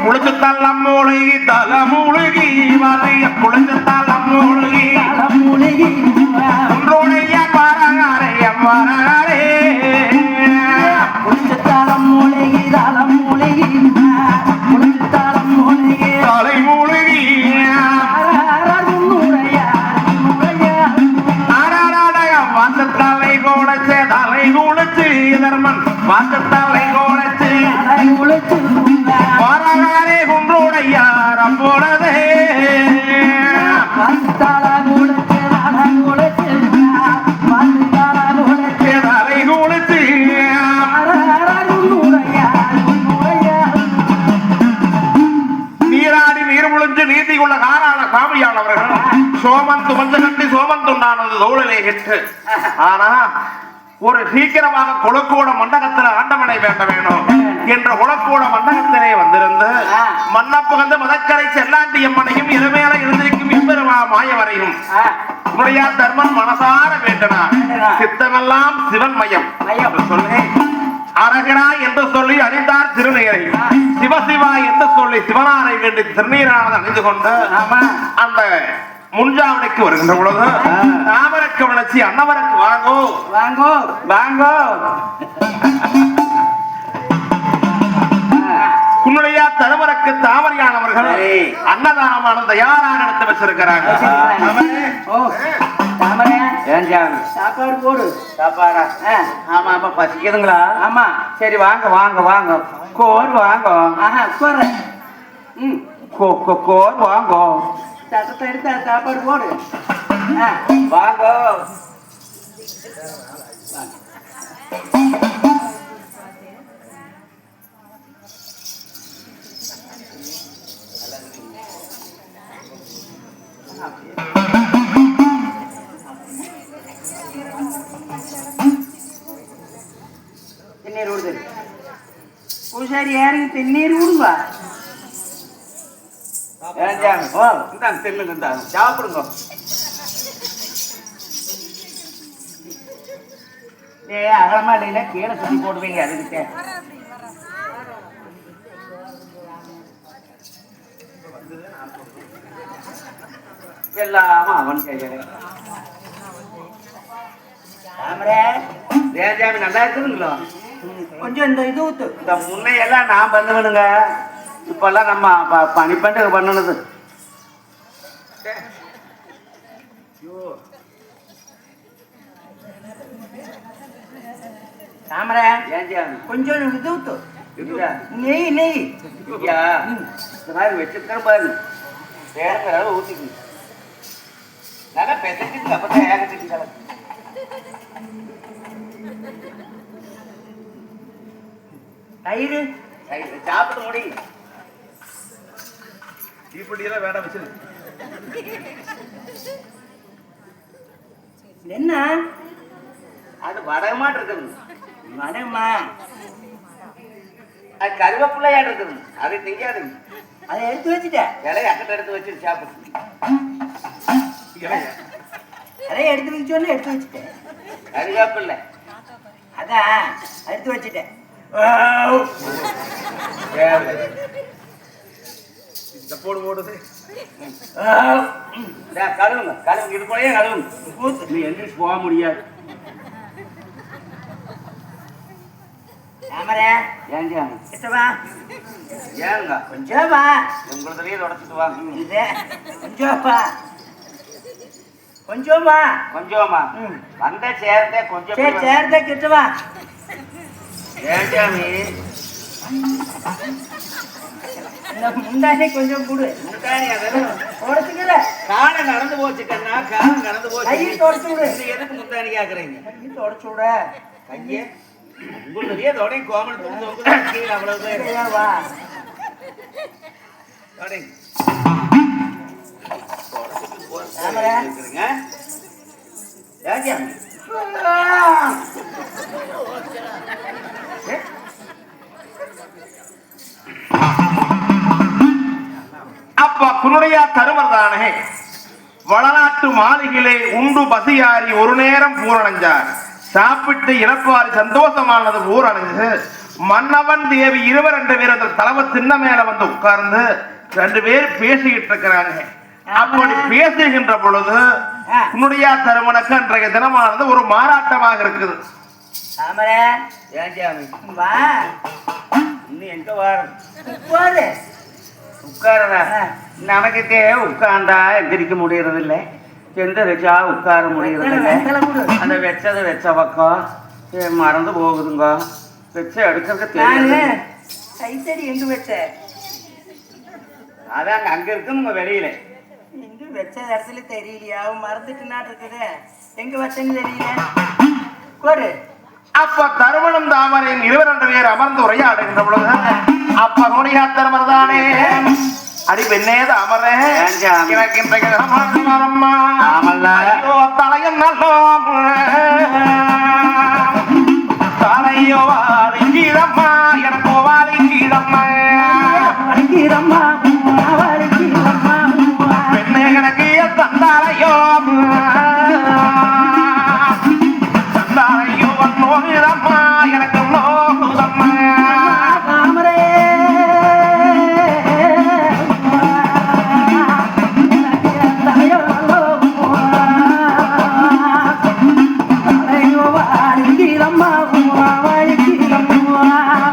குளிச்சு தள்ளம் மூழ்கி தல மூழ்கி வரைய குளிச்சு தள்ளம் மூழ்கி ஒன்றோடைய பாரகாரே பாரகாரே தலம் மூழ்கி தலம் மூழ்கி தலம் மூழ்கி தலை மூழ்கி வாசத்தலை கோலச்சு தலை குளிச்சு தர்மன் வாசத்தலை கோலச்சு பாரகாரே குன்றுடையார் அப்பொழுதே தலை குளிச்சு நீராடி நீர் முழிஞ்சு நீதி கொள்ள காரான சாமியானவர்கள் சோமந்து மஞ்ச கட்டி சோமந்துண்டானது தோளிலே கெட்டு. ஆனா ஒரு சீக்கிரமாக குளக்கூட மண்டகத்துல ஆண்டவனை வேண்ட வேணும் என்ற குளக்கூட மண்டகத்திலே வந்திருந்து மன்னப்புகந்த மதக்கரை செல்லாண்டி அம்மனையும் இரமேல எழுந்திருக்கும் எம்பெருமா மாயவரையும் முறையா தர்மன் மனசார வேண்டனார். சித்தமெல்லாம் சிவன் மயம் சொல்லி அரகரா என்று சொல்லி அணிந்தார் திருநீரை, சிவசிவா என்று சொல்லி சிவனாரை வேண்டி திருநீரானது அணிந்து கொண்டு அந்த முன்ஜாவனைக்கு வருகின்ற பொழுது தாமரக்கு வளர்ச்சி அன்னவருக்கு வாங்கோ வாங்கோ வாங்கோ குன்னுடையா தருவரக்கு தாமரையானவர்கள் அன்னதானமான தயாராக எடுத்து வச்சிருக்கிறாங்க. சாப்பாடு போடு. சாப்பாடா? ஆமா ஆமா பசிக்குதுங்களா? ஆமா. சரி வாங்க வாங்க வாங்க கோர் வாங்க. உட்கார்றேன். கோர் வாங்க. சட்டத்தை எடுத்த சாப்பாடு போடு. வாங்க. தென்னீர் விடுது. பூசாரி யாருக்கு தென்னீர் விடுவா? சாப்பிடுங்க. அகலமா இல்லைன்னா கீழே சுத்தி போடுவீங்க. அதுக்கிட்ட எல்லாம அவன் கையில. தேஜாமி நல்லா இருக்குதுங்களா? கொஞ்சம் இந்த இது ஊத்து. இந்த முன்னையெல்லாம் நான் பண்ணுவேனுங்க, இப்பெல்லாம் நம்ம பனிப்பண்டு பண்ணணுது. தாமரை கொஞ்சம் இது ஊத்து. நெய் நெய் இந்த மாதிரி வச்சிருக்கேன் பாரு. வேற ஊத்திக்கணும். நல்லா பெசைக்குங்க, அப்பதான் ஏகத்துக்கு. தயிர் சாப்பிட முடியும். இப்படியெல்லாம் வேட வச்சிரு. என்ன அது வடகமாட்டு இருக்குது. வடமா அது கருவேப்பிள்ளையாட்டு இருக்குது. அது திங்காது. அதை எடுத்து வச்சுட்டேன். இலையை அக்கட்ட எடுத்து வச்சு சாப்பிடு. அதை எடுத்து வச்சோன்னு எடுத்து வச்சுட்டேன். கருவேப்பிள்ளை அதான் எடுத்து வச்சுட்டேன். போடு போடுது. கழுவுங்க கழுவுங்க. இது போலயே கழுவுங்க. நீ எந்திரிச்சு போக முடியாது. தாமரை ஏங்க கிட்டவா. ஏங்க கொஞ்சம் வா. உங்களதுலயே தொடச்சிட்டு வாங்க. இது கொஞ்சம் வா. கொஞ்சம் வா. கொஞ்சமா வந்த சேர்ந்தே கொஞ்சம். சரி சேர்ந்தே கிட்டவா. ஏஞ்சாமி முந்தானே கொஞ்சம் கொடு. முட்டாணி அதெல்லாம் உடச்சுக்கிற. காலம் நடந்து போச்சு கண்ணா, காலம் நடந்து போச்சு. கையை தொடச்சு விடு. எதுக்கு முத்தாணி கேக்குறீங்க? கையை தொடச்சு விட. கையே உங்களுடைய தொடங்கி கோமல் தொங்கு அவ்வளவு பேர் வா. தொடங்கி தாமரை ஏஞ்சாமி அப்ப குருடையா தருவர் தானே வளநாட்டு மாளிகையிலே உண்டு பசியாரி ஒரு நேரம் பூரணஞ்சார். சாப்பிட்டு இறப்பாரி சந்தோஷமானது பூரணஞ்சு. மன்னவன் தேவி இருவர் 2 பேர் அந்த தலைமை திண்ண மேல வந்து உட்கார்ந்து 2 பேர் பேசிக்கிட்டு இருக்கிறாங்க. அப்படி பேசுகின்ற பொழுது உன்னுடைய தருமனுக்கு அன்றைய தினமானது ஒரு மாறாட்டமாக இருக்குது. இன்னும் எங்க வாரு உட்காரதா நமக்கு உட்கார்ந்தா எந்திரிக்க முடியறது இல்லை, எந்திரிச்சா உட்கார முடியறது இல்லை. அந்த வச்ச பக்கம் மறந்து போகுதுங்க. வச்ச எடுக்கிறதுக்கு தெரியல. கைத்தடி எங்க வச்ச? அதாங்க அங்க இருக்குங்க வெளியில. எங்க வச்ச இடத்துல தெரியலையா? மறந்துட்டுனா இருக்குது. எங்க வச்சேன்னு தெரியல. கோடு அப்ப தருமணம் தாமரையும் 2 பேர் அமர்ந்து உரையாடுகின்ற பொழுது அப்ப நோடியா தருமர்தானே அடி பெண்ணே தாமரை எனக்கு இன்றைக்கு தலையும் நல்லோம் தலையோ வாழிக்கிறம்மா எனக்கு வாழிக்கிறம்மா பெண்ணே எனக்கு தந்தாலையோ நோகுதம்மா எனக்கு நோகுதம்மா தாமரே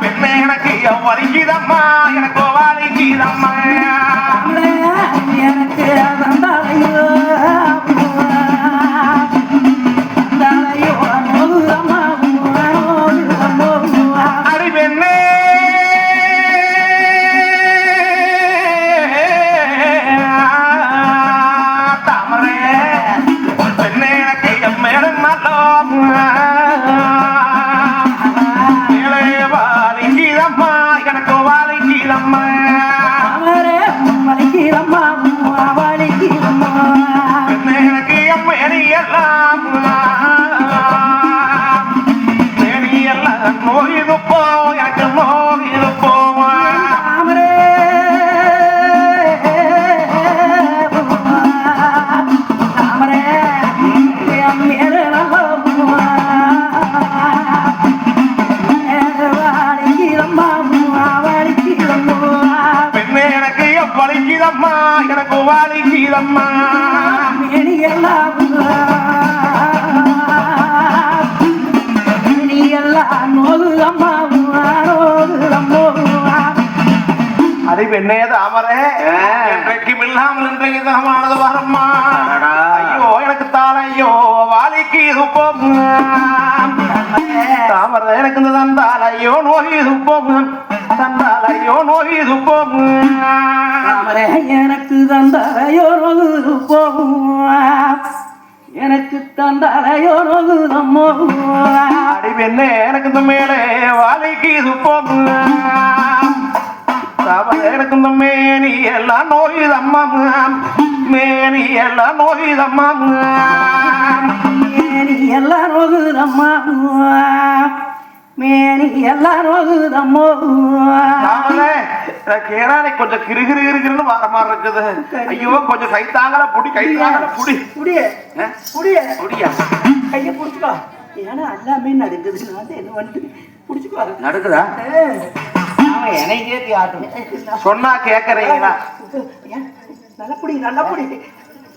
பெண்ணே எனக்கு வலிக்குதம்மா எனக்கு வலிக்குதம்மா எனக்கு தந்தாலையோ எனக்கு வாழிக்கிறம்மா அது பெண்ணே தாமரை என்றைக்கும் இல்லாமல் இன்றைக்கு தகமானது வரம்மா. ஐயோ எனக்கு தாளையோ வாழிக்கு துப்பம் தாமரை எனக்கு இந்த தந்தாலையோ நோய் துப்பம் தந்தாலையோ நோய் துப்பம் எனக்கு தந்தாலையோ எனக்கு தந்தாலையோ அடி பெண்ணே எனக்கு இந்த மேலே வாழைக்கு துப்பம் எனக்கு இந்த மேனி எல்லாம் நோயுதம்மா மேனி எல்லாம் நோயுதம்மா மேனி எல்லாம் நோகுதம்மா மேனி எல்லாம் நோகுதம்மோ கேரானே கொஞ்சம் கிருகிரு இருக்குன்னு வர மாதிரி இருக்குது. ஐயோ கொஞ்சம் கை தாங்கல புடி கை தாங்கல புடி புடிய புடிய புடியா கைய புடிச்சுக்கோ. ஏன்னா எல்லாமே நடுக்குது. நான் என்ன வந்து புடிச்சுக்கோ. நடக்குதா? என்னை கேட்டி ஆட்டும் சொன்னா கேட்கறீங்களா? நல்லா புடி நல்லா புடி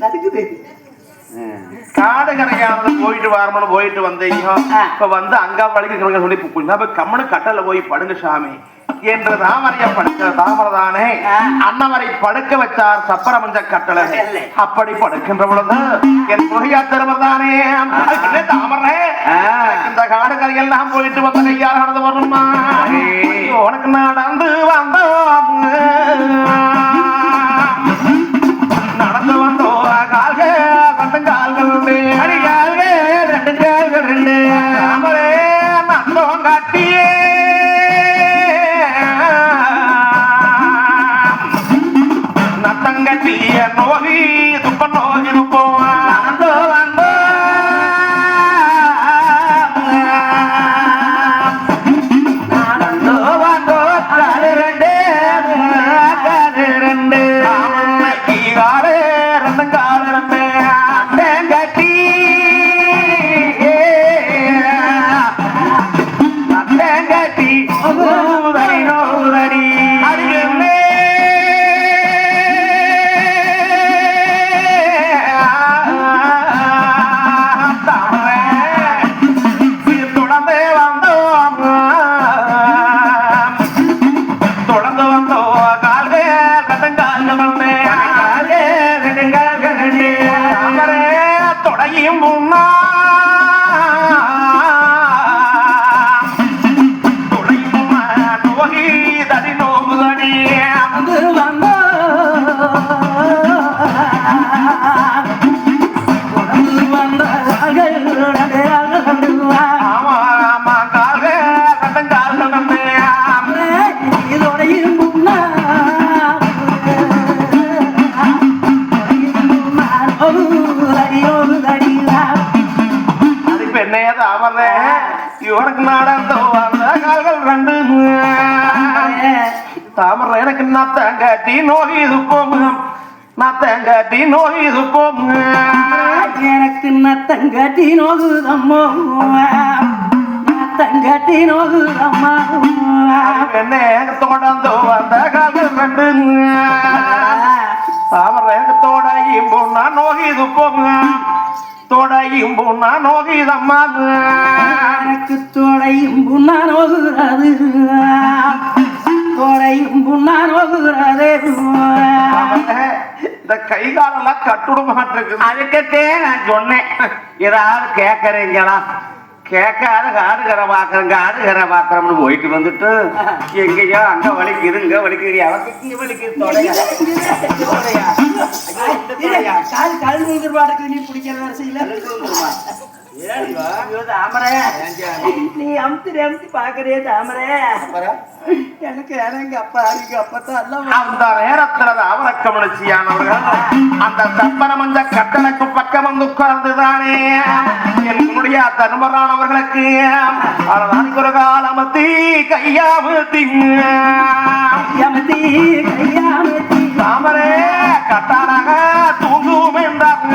நடுக்குது. காடு கரையானது போயிட்டு வரணும்னு போயிட்டு வந்தீங்க. இப்ப வந்து அங்கா வலிக்கு சொல்லி கம்மனு கட்டல போய் படுங்க சாமி என்று தாமரைய படுக்கிற தாமரதானே அன்னவரை படுக்க வச்சார் சப்பரமஞ்ச கட்டளை. அப்படி படுக்கின்ற பொழுது என் முறையா திருமதானே தாமரை இந்த காடு கரையெல்லாம் போயிட்டு வந்த கையானது வரணுமா உனக்கு நடந்து வந்தோம் நடந்து வந்தோ கால்கள் ரெண்டு கால்கள் ரெண்டு தாமரே நந்தோம் காட்டியே நத்தங்கட்டிய நோகி துப்ப நோகி துப்போம் நடந்தோ வந்தோ நடந்தோ வந்தோ காலு ரெண்டு காலு ரெண்டு காலு ரெண்டு காலு ரெண்டு தொடர்ந்து வந்தோ கால்கள் கட்டங்கால்கள் தாமரை தொடையும் முன்னா தொடையும் நோகி தடி நோகுதடி ஆமா ஆமா கால்கள் கட்டங்கால்கள் அது பெண்ணேது அவனே இவனுக்கு நடந்தோ அந்த கால்கள் ரெண்டு தாமரை எனக்கு நத்தங்கட்டி நோய் இது போமுகம் நத்தங்கட்டி நோய் இது போமுங்க எனக்கு நத்தங்கட்டி நோகுதம்மோ நத்தங்கட்டி நோகுதம்மா என்ன தொடர்ந்தோ அந்த கால்கள் ரெண்டு தாமரை தோடையும் பொண்ணா நோய் இது போங்க தோடையும் பொண்ணா நோய் இதம்மா எனக்கு தோடையும் புண்ணா நோகுகிறது தோடையும் புண்ணா நோகுகிறது இந்த கை காலெல்லாம் கட்டுட மாட்டிருக்கு அதுக்கத்தே நான் சொன்னேன் ஏதாவது கேட்கறீங்களா கேட்காத காடுகரை பாக்குறேங்க ஆடுகரை பாக்குறோம்னு போயிட்டு வந்துட்டு எங்கேயோ அங்க வலிக்குது இங்க வலிக்குது அவருக்கு இங்க வலிக்குது கால் கால் பாட்டுக்கு நீ பிடிக்கிற வரிசையில தாமரை நீ அமுத்தி பாக்குறே தாமரை எனக்கு எங்க அப்பா எங்க அப்பத்தான் அந்த நேரத்துல அவரை கவனிச்சியானவர்கள் அந்த தப்பன மஞ்ச கட்டளைக்கு பக்கம் வந்து உட்கார்ந்துதானே என்னுடைய தர்மரானவர்களுக்கு அழகான் ஒரு காலமத்தி கையாமத்தி தாமரே கட்டானாக தூங்கும் என்றாங்க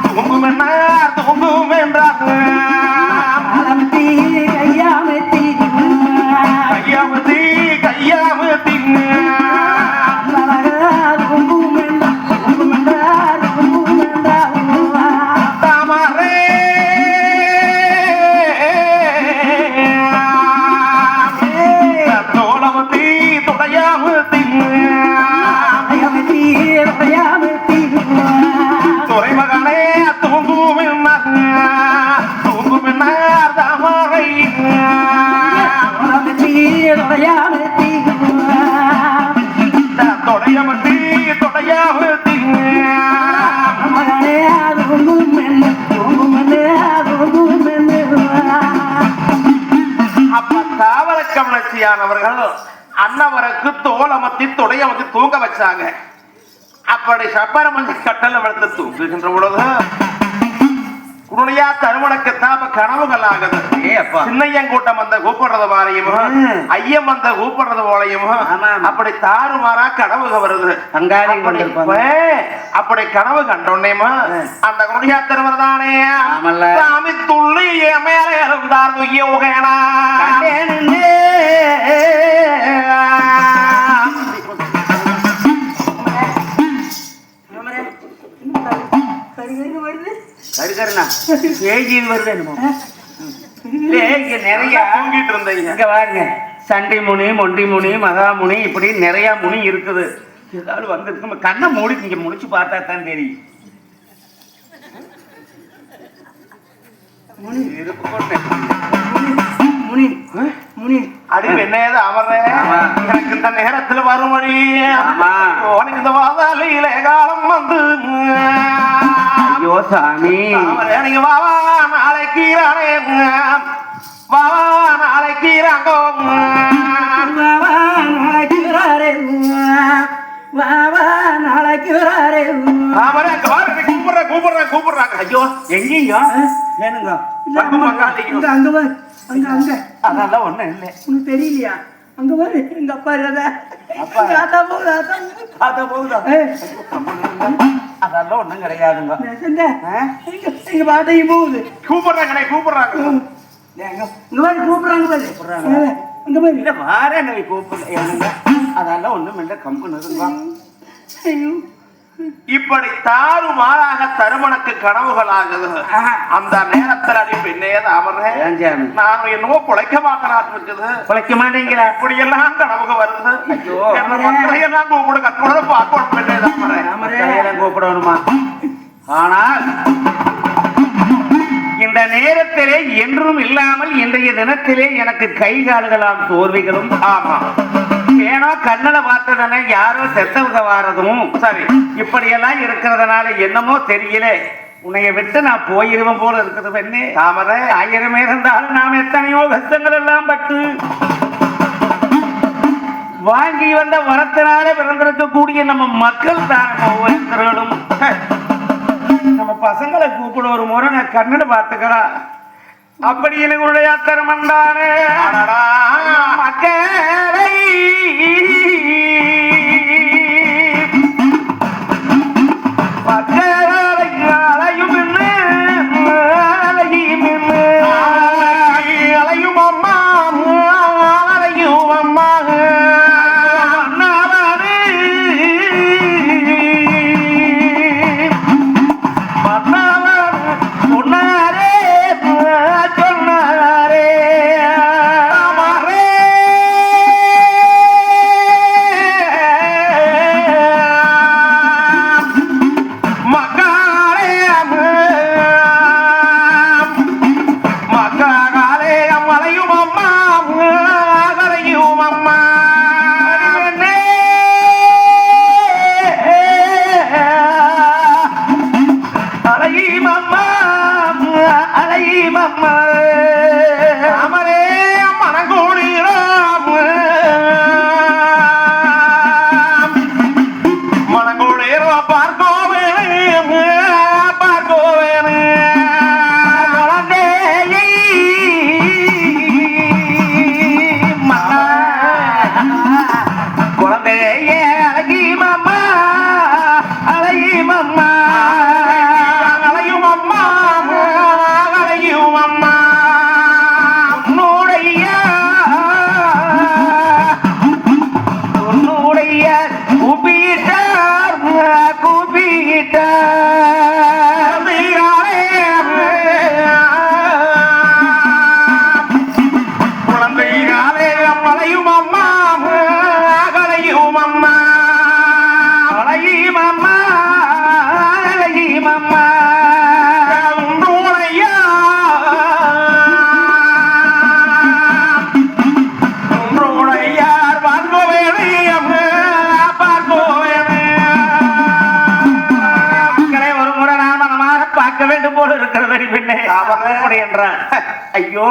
தூங்கும் என்ன தூங்கும் என்றாங்க கையாமத்தி கையாமத்தி தாமரே தோளமத்தி துடையாமத்தி துறைமகனே தூங்கும் என்ன தூங்கும் என்ன தாமரை தொடையமத்தி தொடையாமத்தி அப்ப தாவர கவனச்சியானவர்கள் அன்னவருக்கு தோளமத்தி தொடையமத்தி தூங்க வச்சாங்க அப்படி சப்பர மஞ்சள் கட்டளை வளர்த்து தூங்குகின்ற பொழுது குருணையா தருமனுக்கு தாம கனவுகள் ஆகுது சின்னையங்கூட்டம் வந்த கூப்பிடுறது மாதிரியும் ஐயம் வந்த கூப்பிடுறது போலையும் அப்படி தாறுமாறா கனவுக வருது அப்படி கனவு கண்டோன்னேமா அந்த குருணையா தருமர் தானே சாமி துள்ளி மேல இருந்தார் யோகேனா கருகருணா பேஜி வருது என்னமோ இங்க நிறைய தூங்கிட்டு இருந்தீங்க இங்க பாருங்க சண்டி முனி மொண்டி முனி மகாமுனி இப்படி நிறைய முனி இருக்குது ஏதாவது வந்திருக்கு கண்ணை மூடி இங்க முடிச்சு பார்த்தா தான் தெரியும் முனி முனி முனி அது என்னது அவரே எனக்கு இந்த நேரத்துல வருமணி உனக்கு இந்த வாதாலியில காலம் வந்து ஐயோ சாமி நீங்க வாவா நாளைக்கு வாவா நாளைக்கு கூப்பிடுறாங்க ஐயோ எங்கேயோ ஏனுங்க அதெல்லாம் ஒண்ணும் இல்லை உனக்கு தெரியலையா அங்க பாரு எங்க அப்பா போகுதா அதெல்லாம் ஒண்ணும் கிடையாதுங்க எங்க பாட்டையும் போகுது கூப்பிடுறாங்க கூப்பிடுறாங்க அங்க பாரு இல்ல வார கூப்பிடுங்க அதெல்லாம் ஒண்ணும் இல்லை கம்பெனி இருக்குங்க இப்படி தாறுமாறாக தருமனுக்கு கனவுகள் ஆகுது. அந்த நேரத்தில் அடி பெண்ணே தாமரை நான் என்னவோ பிழைக்க மாட்டேன் இருக்குது. பிழைக்க மாட்டீங்களா? இப்படி எல்லாம் கனவுகள் வருது. ஐயோ, மக்களையெல்லாம் கூப்பிடு கற்பனை பார்க்கணும் பெண்ணே தாமரை கூப்பிடணுமா? ஆனால் இந்த நேரத்திலே என்றும் இல்லாமல் இன்றைய தினத்திலே எனக்கு கை கால்களாம் தோல்விகளும். ஆமா, ஏனோ கண்ணனை பார்த்ததானே யாரோ செத்தவங்க வாரதும் சரி இப்படியெல்லாம் இருக்கிறதுனால என்னமோ தெரியல, உன்னைய விட்டு நான் போயிருவேன் போல இருக்குது பெண்ணே தாமரை. 1000 இருந்தாலும் நாம் எத்தனையோ கஷ்டங்கள் எல்லாம் பட்டு வாங்கி வந்த வரத்தினால பிறந்திருக்கக்கூடிய நம்ம மக்கள் தான் ஒவ்வொருத்தர்களும் நம்ம பசங்களை கூப்பிட ஒரு முறை நான் கண்ணனை பார்த்துக்கிறேன். அப்படி எனக்கு அத்தரமண்டானே மக்களை அலையும் அலையும் அம்மா அலையும் அம்மா சொன்னாரே சொன்னாரே ஐயோ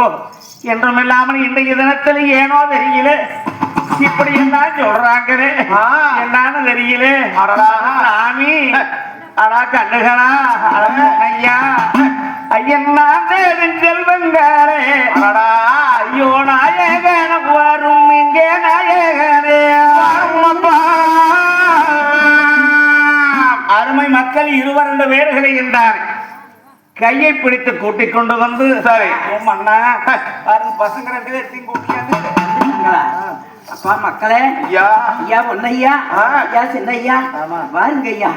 என்றும் இல்லாமல் இன்றைய தினத்தில் ஏனோ தெரியல இப்படி எல்லாம் சொல்றாங்களே என்னன்னு தெரியல. சாமி அடா கண்ணுகளா ஐயா ஐயன் நான் செல்வங்காரே அடா ஐயோ நாயகன வரும் இங்கே நாயகனே அருமை மக்கள் 22 பேர்களை என்றார். கையை பிடித்து கூட்டிக் கொண்டு வந்து சரி அண்ணா பாருங்க பசங்க 2 பேர்த்தையும் கூட்டியாந்து அப்பா மக்களே ஐயா ஐயா ஒன்னையா ஐயா சின்னையா வாருங்க ஐயா.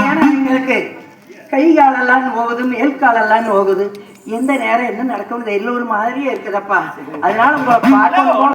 ஏன்னா எங்களுக்கு கை காலெல்லாம் போகுது மேல் காலெல்லாம் போகுது, எந்த நேரம் என்ன நடக்கும் எல்லோரும் மாதிரியே இருக்குதப்பா. அதனால உங்களை பார்க்க